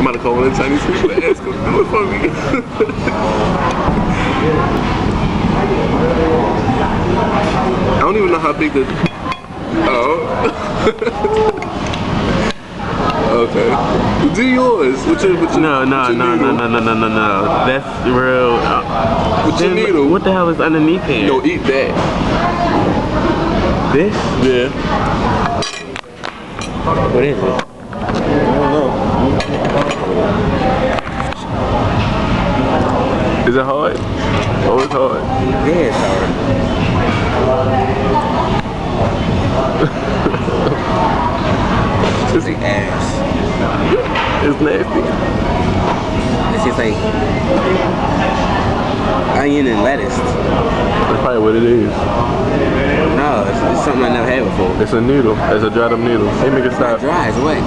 I'm about to call one of the Chinese people and ask them to do it for me. I don't even know how big the... Oh. Okay. Do yours. With your No. That's real. With your needle. What the hell is underneath here? No, eat that. This? Yeah. What is it? I don't know. Is it hard? Oh, it's hard. Yeah, it's hard. It's like ass. It's nasty. It's just like onion and lettuce. That's probably what it is. No, it's something I never had before. It's a noodle. It's a dried up noodle. Hey, make it stop. Dry, it's wet.